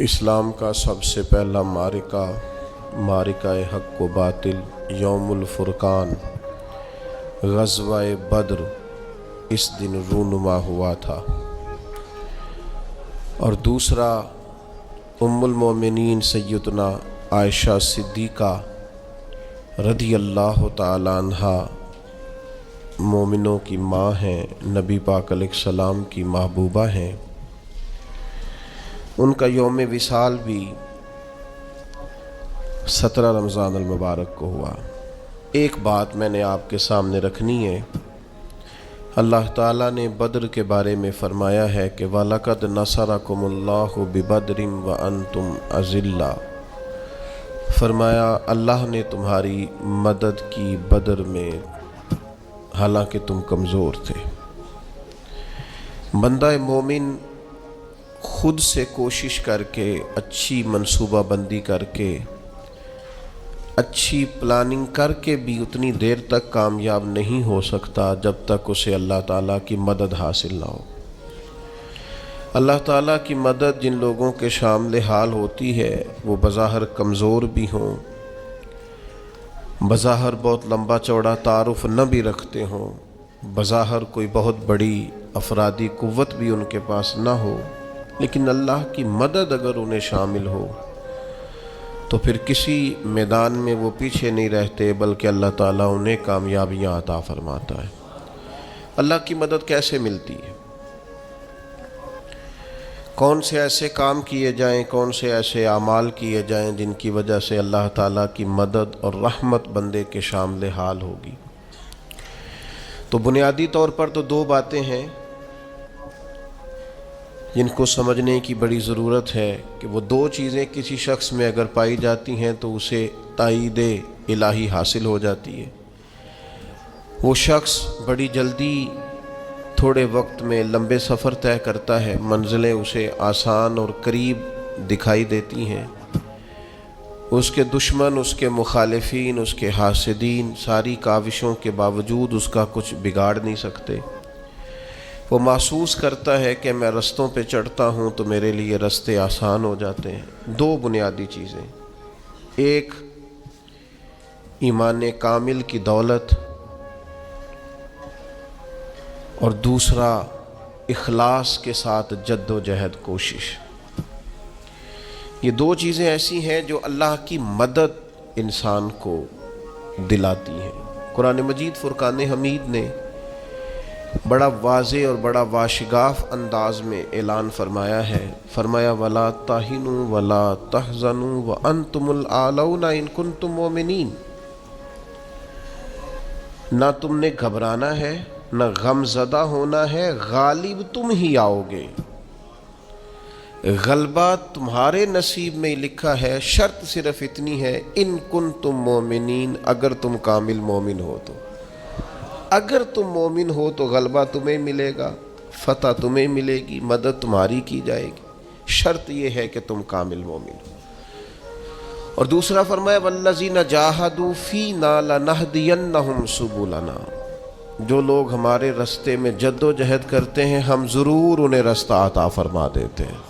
اسلام کا سب سے پہلا معرکہ حق و باطل یوم الفرقان غزوہ بدر اس دن رونما ہوا تھا، اور دوسرا ام المومنین سیدنا عائشہ صدیقہ رضی اللہ تعالی عنہا مومنوں کی ماں ہیں، نبی پاک علیہ السلام کی محبوبہ ہیں۔ ان کا یوم وصال بھی 17 رمضان المبارک کو ہوا۔ ایک بات میں نے آپ کے سامنے رکھنی ہے۔ اللہ تعالیٰ نے بدر کے بارے میں فرمایا ہے کہ وَلَقَدْ نَصَرَكُمُ اللَّهُ بِبَدْرٍ وَأَنْتُمْ أَذِلَّةٌ، فرمایا اللہ نے تمہاری مدد کی بدر میں حالانکہ تم کمزور تھے۔ بندہ مومن خود سے کوشش کر کے، اچھی منصوبہ بندی کر کے، اچھی پلاننگ کر کے بھی اتنی دیر تک کامیاب نہیں ہو سکتا جب تک اسے اللہ تعالیٰ کی مدد حاصل نہ ہو۔ اللہ تعالیٰ کی مدد جن لوگوں کے شامل حال ہوتی ہے وہ بظاہر کمزور بھی ہوں، بظاہر بہت لمبا چوڑا تعارف نہ بھی رکھتے ہوں، بظاہر کوئی بہت بڑی افرادی قوت بھی ان کے پاس نہ ہو، لیکن اللہ کی مدد اگر انہیں شامل ہو تو پھر کسی میدان میں وہ پیچھے نہیں رہتے، بلکہ اللہ تعالیٰ انہیں کامیابیاں عطا فرماتا ہے۔ اللہ کی مدد کیسے ملتی ہے؟ کون سے ایسے کام کیے جائیں، کون سے ایسے اعمال کیے جائیں جن کی وجہ سے اللہ تعالیٰ کی مدد اور رحمت بندے کے شامل حال ہوگی؟ تو بنیادی طور پر تو دو باتیں ہیں جن کو سمجھنے کی بڑی ضرورت ہے کہ وہ دو چیزیں کسی شخص میں اگر پائی جاتی ہیں تو اسے تائید الہی حاصل ہو جاتی ہے۔ وہ شخص بڑی جلدی تھوڑے وقت میں لمبے سفر طے کرتا ہے، منزلیں اسے آسان اور قریب دکھائی دیتی ہیں۔ اس کے دشمن، اس کے مخالفین، اس کے حاسدین ساری کاوشوں کے باوجود اس کا کچھ بگاڑ نہیں سکتے۔ وہ محسوس کرتا ہے کہ میں رستوں پہ چڑھتا ہوں تو میرے لیے رستے آسان ہو جاتے ہیں۔ دو بنیادی چیزیں، ایک ایمان کامل کی دولت اور دوسرا اخلاص کے ساتھ جد و جہد کوشش۔ یہ دو چیزیں ایسی ہیں جو اللہ کی مدد انسان کو دلاتی ہیں۔ قرآن مجید فرقان حمید نے بڑا واضح اور بڑا واشگاف انداز میں اعلان فرمایا ہے، فرمایا وَلَا تَهِنُوا وَلَا تَحْزَنُوا وَأَنْتُمُ الْأَعْلَوْنَ إِن كُنتُم مُؤْمِنِينَ، نہ تم نے گھبرانا ہے، نہ غم زدہ ہونا ہے، غالب تم ہی آؤ گے۔ غلبہ تمہارے نصیب میں لکھا ہے، شرط صرف اتنی ہے ان کنتم مومنین، اگر تم کامل مومن ہو تو۔ اگر تم مومن ہو تو غلبہ تمہیں ملے گا، فتح تمہیں ملے گی، مدد تمہاری کی جائے گی، شرط یہ ہے کہ تم کامل مومن ہو۔ اور دوسرا فرمایا وَالَّذِينَ جَاهَدُوا فِينَا لَنَهْدِيَنَّهُمْ سُبُلَنَا، جو لوگ ہمارے رستے میں جد و جہد کرتے ہیں ہم ضرور انہیں رستہ عطا فرما دیتے ہیں۔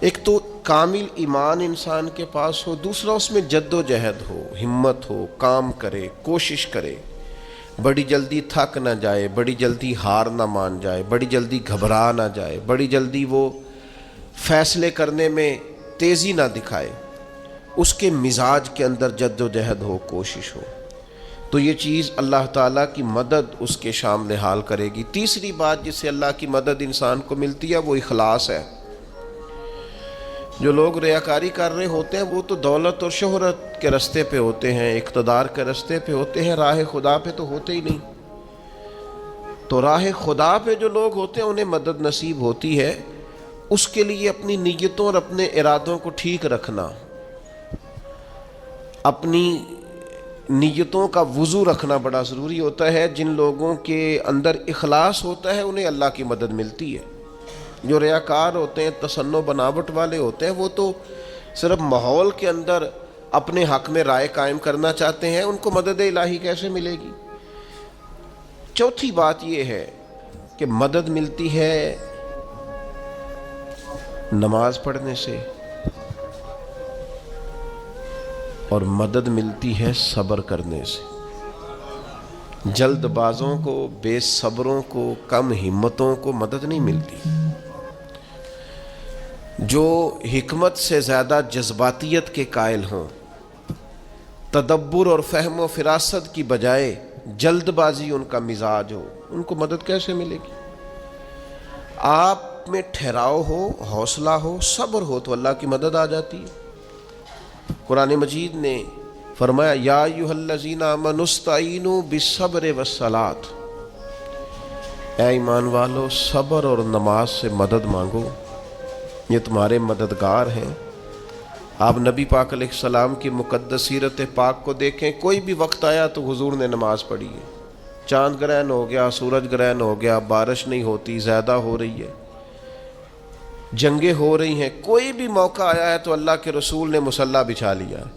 ایک تو کامل ایمان انسان کے پاس ہو، دوسرا اس میں جد و جہد ہو، ہمت ہو، کام کرے، کوشش کرے، بڑی جلدی تھک نہ جائے، بڑی جلدی ہار نہ مان جائے، بڑی جلدی گھبرا نہ جائے، بڑی جلدی وہ فیصلے کرنے میں تیزی نہ دکھائے، اس کے مزاج کے اندر جد و جہد ہو، کوشش ہو، تو یہ چیز اللہ تعالیٰ کی مدد اس کے شامل حال کرے گی۔ تیسری بات جس سے اللہ کی مدد انسان کو ملتی ہے وہ اخلاص ہے۔ جو لوگ ریاکاری کر رہے ہوتے ہیں وہ تو دولت اور شہرت کے رستے پہ ہوتے ہیں، اقتدار کے رستے پہ ہوتے ہیں، راہ خدا پہ تو ہوتے ہی نہیں۔ تو راہ خدا پہ جو لوگ ہوتے ہیں انہیں مدد نصیب ہوتی ہے۔ اس کے لیے اپنی نیتوں اور اپنے ارادوں کو ٹھیک رکھنا، اپنی نیتوں کا وضو رکھنا بڑا ضروری ہوتا ہے۔ جن لوگوں کے اندر اخلاص ہوتا ہے انہیں اللہ کی مدد ملتی ہے۔ جو ریاکار ہوتے ہیں، تصنع بناوٹ والے ہوتے ہیں، وہ تو صرف ماحول کے اندر اپنے حق میں رائے قائم کرنا چاہتے ہیں، ان کو مدد الہی کیسے ملے گی؟ چوتھی بات یہ ہے کہ مدد ملتی ہے نماز پڑھنے سے، اور مدد ملتی ہے صبر کرنے سے. جلد بازوں کو، بے صبروں کو، کم ہمتوں کو مدد نہیں ملتی. جو حکمت سے زیادہ جذباتیت کے قائل ہوں، تدبر اور فہم و فراست کی بجائے جلد بازی ان کا مزاج ہو، ان کو مدد کیسے ملے گی؟ آپ میں ٹھہراؤ ہو، حوصلہ ہو، صبر ہو تو اللہ کی مدد آ جاتی ہے. قرآن مجید نے فرمایا یا ایھا الذین آمنوا استعینوا بالصبر والصلاۃ، اے ایمان والو صبر اور نماز سے مدد مانگو، یہ تمہارے مددگار ہیں. آپ نبی پاک علیہ السلام کی مقدس سیرت پاک کو دیکھیں، کوئی بھی وقت آیا تو حضور نے نماز پڑھی ہے. چاند گرہن ہو گیا، سورج گرہن ہو گیا، بارش نہیں ہوتی، زیادہ ہو رہی ہے، جنگیں ہو رہی ہیں، کوئی بھی موقع آیا ہے تو اللہ کے رسول نے مصلی بچھا لیا ہے.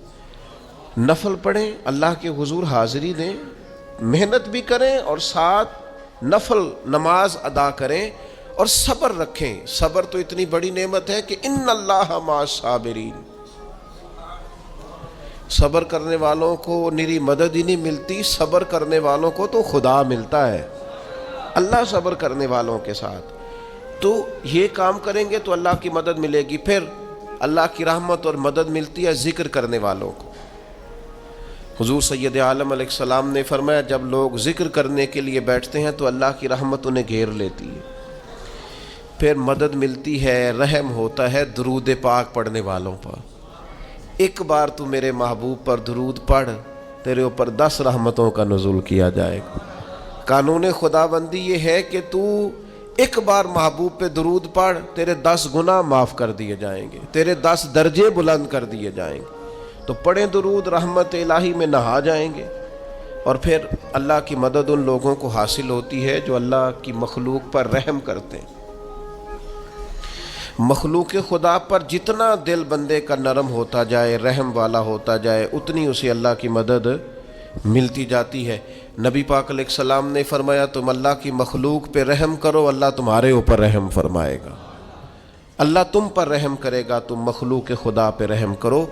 نفل پڑھیں، اللہ کے حضور حاضری دیں، محنت بھی کریں اور ساتھ نفل نماز ادا کریں اور صبر رکھیں. صبر تو اتنی بڑی نعمت ہے کہ ان اللہ مع الصابرین. صبر کرنے والوں کو نری مدد ہی نہیں ملتی، صبر کرنے والوں کو تو خدا ملتا ہے، اللہ صبر کرنے والوں کے ساتھ. تو یہ کام کریں گے تو اللہ کی مدد ملے گی. پھر اللہ کی رحمت اور مدد ملتی ہے ذکر کرنے والوں کو. حضور سید عالم علیہ السلام نے فرمایا جب لوگ ذکر کرنے کے لیے بیٹھتے ہیں تو اللہ کی رحمت انہیں گھیر لیتی ہے. پھر مدد ملتی ہے، رحم ہوتا ہے درود پاک پڑھنے والوں پر. ایک بار تو میرے محبوب پر درود پڑھ، تیرے اوپر 10 رحمتوں کا نزول کیا جائے گا. قانون خداوندی یہ ہے کہ تو ایک بار محبوب پہ درود پڑھ، تیرے 10 گناہ معاف کر دیے جائیں گے، تیرے 10 درجے بلند کر دیے جائیں گے. تو پڑھیں درود، رحمت الہی میں نہا جائیں گے. اور پھر اللہ کی مدد ان لوگوں کو حاصل ہوتی ہے جو اللہ کی مخلوق پر رحم کرتے ہیں. مخلوق خدا پر جتنا دل بندے کا نرم ہوتا جائے، رحم والا ہوتا جائے، اتنی اسے اللہ کی مدد ملتی جاتی ہے. نبی پاک علیہ السلام نے فرمایا تم اللہ کی مخلوق پہ رحم کرو، اللہ تمہارے اوپر رحم فرمائے گا. اللہ تم پر رحم کرے گا، تم مخلوق خدا پہ رحم کرو.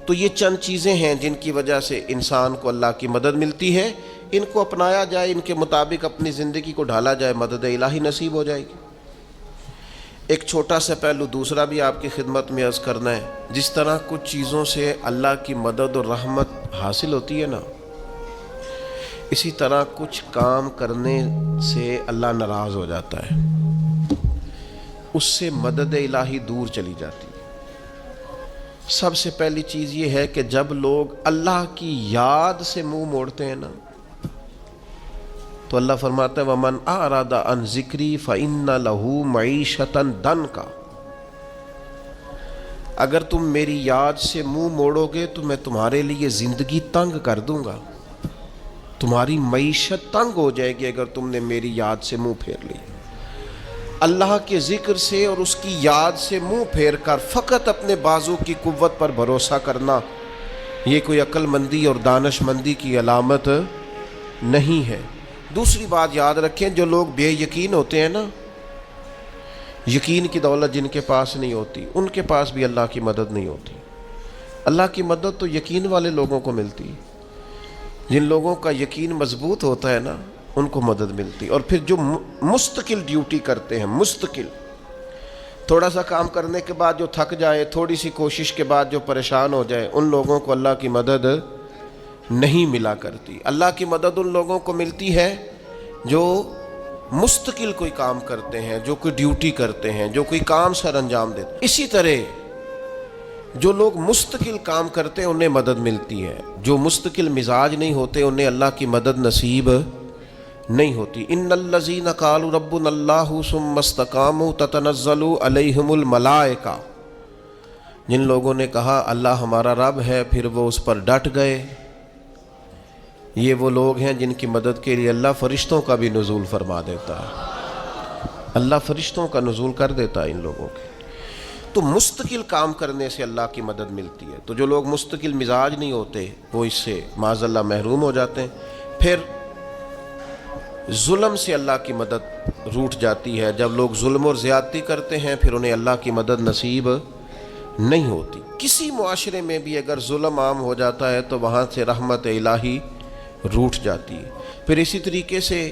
تو یہ چند چیزیں ہیں جن کی وجہ سے انسان کو اللہ کی مدد ملتی ہے. ان کو اپنایا جائے، ان کے مطابق اپنی زندگی کو ڈھالا جائے، مدد الہی نصیب ہو جائے گی. ایک چھوٹا سا پہلو دوسرا بھی آپ کی خدمت میں عرض کرنا ہے. جس طرح کچھ چیزوں سے اللہ کی مدد اور رحمت حاصل ہوتی ہے نا، اسی طرح کچھ کام کرنے سے اللہ ناراض ہو جاتا ہے، اس سے مدد الہی دور چلی جاتی ہے. سب سے پہلی چیز یہ ہے کہ جب لوگ اللہ کی یاد سے منہ موڑتے ہیں نا تو اللہ فرماتا ہے وَمَنْ أَعْرَضَ عَنْ ذِكْرِي فَإِنَّ لَهُ مَعِيشَةً ضَنْكَ. اگر تم میری یاد سے منہ موڑو گے تو میں تمہارے لیے زندگی تنگ کر دوں گا، تمہاری معیشت تنگ ہو جائے گی اگر تم نے میری یاد سے منہ پھیر لی. اللہ کے ذکر سے اور اس کی یاد سے منہ پھیر کر فقط اپنے بازو کی قوت پر بھروسہ کرنا، یہ کوئی عقل مندی اور دانش مندی کی علامت نہیں ہے. دوسری بات یاد رکھیں، جو لوگ بے یقین ہوتے ہیں نا، یقین کی دولت جن کے پاس نہیں ہوتی، ان کے پاس بھی اللہ کی مدد نہیں ہوتی. اللہ کی مدد تو یقین والے لوگوں کو ملتی. جن لوگوں کا یقین مضبوط ہوتا ہے نا، ان کو مدد ملتی. اور پھر جو مستقل ڈیوٹی کرتے ہیں، مستقل تھوڑا سا کام کرنے کے بعد جو تھک جائے، تھوڑی سی کوشش کے بعد جو پریشان ہو جائے، ان لوگوں کو اللہ کی مدد نہیں ملا کرتی. اللہ کی مدد ان لوگوں کو ملتی ہے جو مستقل کوئی کام کرتے ہیں، جو کوئی ڈیوٹی کرتے ہیں، جو کوئی کام سر انجام دیتے ہیں. اسی طرح جو لوگ مستقل کام کرتے ہیں انہیں مدد ملتی ہے، جو مستقل مزاج نہیں ہوتے انہیں اللہ کی مدد نصیب نہیں ہوتی. ان الذین قالوا ربنا اللہ ثم استقاموا تتنزل علیہم الملائکہ. جن لوگوں نے کہا اللہ ہمارا رب ہے پھر وہ اس پر ڈٹ گئے، یہ وہ لوگ ہیں جن کی مدد کے لیے اللہ فرشتوں کا بھی نزول فرما دیتا ہے. اللہ فرشتوں کا نزول کر دیتا ہے ان لوگوں کے. تو مستقل کام کرنے سے اللہ کی مدد ملتی ہے. تو جو لوگ مستقل مزاج نہیں ہوتے وہ اس سے معاذ اللہ محروم ہو جاتے ہیں. پھر ظلم سے اللہ کی مدد روٹ جاتی ہے. جب لوگ ظلم اور زیادتی کرتے ہیں پھر انہیں اللہ کی مدد نصیب نہیں ہوتی۔ کسی معاشرے میں بھی اگر ظلم عام ہو جاتا ہے تو وہاں سے رحمت الہی روٹھ جاتی ہے۔ پھر اسی طریقے سے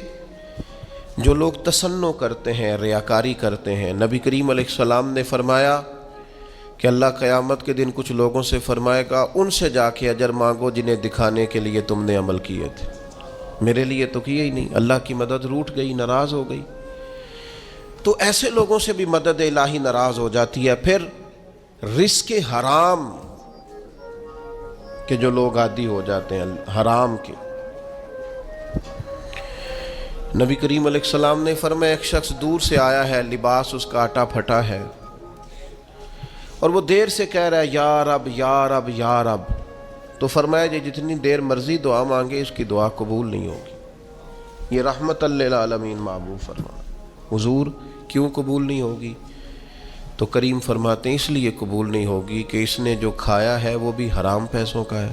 جو لوگ تصنع کرتے ہیں، ریاکاری کرتے ہیں، نبی کریم علیہ السلام نے فرمایا کہ اللہ قیامت کے دن کچھ لوگوں سے فرمائے گا ان سے جا کے اجر مانگو جنہیں دکھانے کے لیے تم نے عمل کیے تھے، میرے لیے تو کیے ہی نہیں۔ اللہ کی مدد روٹھ گئی، ناراض ہو گئی۔ تو ایسے لوگوں سے بھی مدد الہی ناراض ہو جاتی ہے۔ پھر رزق حرام کے جو لوگ عادی ہو جاتے ہیں، حرام کے، نبی کریم علیہ السلام نے فرمایا ایک شخص دور سے آیا ہے، لباس اس کا آٹا پھٹا ہے، اور وہ دیر سے کہہ رہا ہے یا رب یا رب یا رب، تو فرمایا جی جتنی دیر مرضی دعا مانگے اس کی دعا قبول نہیں ہوگی۔ یہ رحمت للعالمین محبوب فرما، حضور کیوں قبول نہیں ہوگی؟ تو کریم فرماتے ہیں اس لیے قبول نہیں ہوگی کہ اس نے جو کھایا ہے وہ بھی حرام پیسوں کا ہے،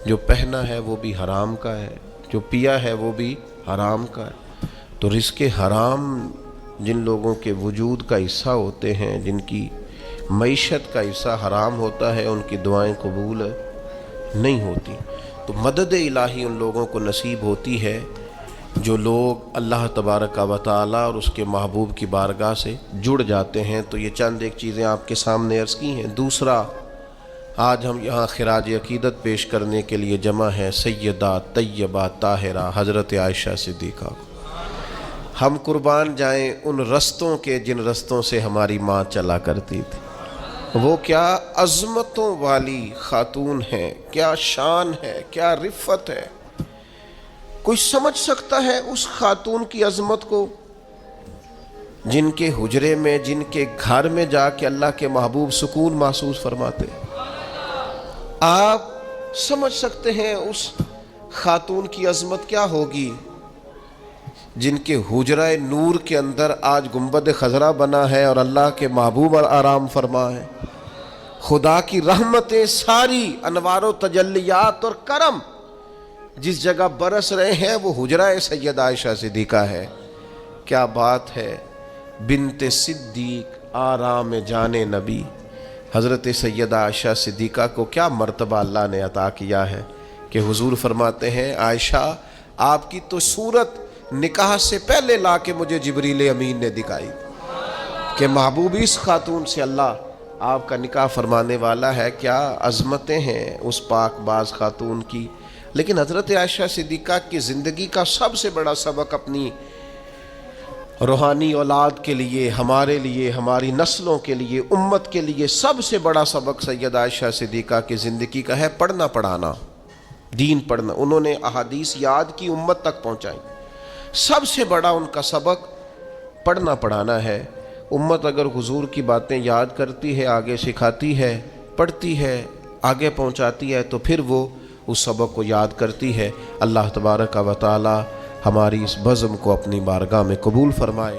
جو پہنا ہے وہ بھی حرام کا ہے، جو پیا ہے وہ بھی حرام کا ہے۔ تو رزق حرام جن لوگوں کے وجود کا حصہ ہوتے ہیں، جن کی معیشت کا حصہ حرام ہوتا ہے، ان کی دعائیں قبول نہیں ہوتی۔ تو مدد الہی ان لوگوں کو نصیب ہوتی ہے جو لوگ اللہ تبارک و تعالی اور اس کے محبوب کی بارگاہ سے جڑ جاتے ہیں۔ تو یہ چند ایک چیزیں آپ کے سامنے عرض کی ہیں۔ دوسرا، آج ہم یہاں خراج عقیدت پیش کرنے کے لیے جمع ہیں سیدہ طیبہ طاہرہ حضرت عائشہ صدیقہ کو۔ ہم قربان جائیں ان رستوں کے جن رستوں سے ہماری ماں چلا کرتی تھی۔ وہ کیا عظمتوں والی خاتون ہے، کیا شان ہے، کیا رفت ہے۔ کوئی سمجھ سکتا ہے اس خاتون کی عظمت کو جن کے حجرے میں، جن کے گھر میں جا کے اللہ کے محبوب سکون محسوس فرماتے؟ آپ سمجھ سکتے ہیں اس خاتون کی عظمت کیا ہوگی جن کے حجرہ نور کے اندر آج گنبد خضرا بنا ہے اور اللہ کے محبوب آرام فرما ہے۔ خدا کی رحمتیں ساری، انوار و تجلیات اور کرم جس جگہ برس رہے ہیں وہ حجرہ سیدہ عائشہ صدیقہ ہے۔ کیا بات ہے، بنت صدیق آرام جان نبی حضرت سیدہ عائشہ صدیقہ کو کیا مرتبہ اللہ نے عطا کیا ہے کہ حضور فرماتے ہیں عائشہ آپ کی تو صورت نکاح سے پہلے لا کے مجھے جبریل امین نے دکھائی کہ محبوب اس خاتون سے اللہ آپ کا نکاح فرمانے والا ہے۔ کیا عظمتیں ہیں اس پاک باز خاتون کی۔ لیکن حضرت عائشہ صدیقہ کی زندگی کا سب سے بڑا سبق اپنی روحانی اولاد کے لیے، ہمارے لیے، ہماری نسلوں کے لیے، امت کے لیے سب سے بڑا سبق سیدہ عائشہ صدیقہ کی زندگی کا ہے پڑھنا پڑھانا، دین پڑھنا۔ انہوں نے احادیث یاد کی، امت تک پہنچائی۔ سب سے بڑا ان کا سبق پڑھنا پڑھانا ہے۔ امت اگر حضور کی باتیں یاد کرتی ہے، آگے سکھاتی ہے، پڑھتی ہے، آگے پہنچاتی ہے، تو پھر وہ اس سبق کو یاد کرتی ہے۔ اللہ تبارک و تعالی ہماری اس بزم کو اپنی بارگاہ میں قبول فرمائے۔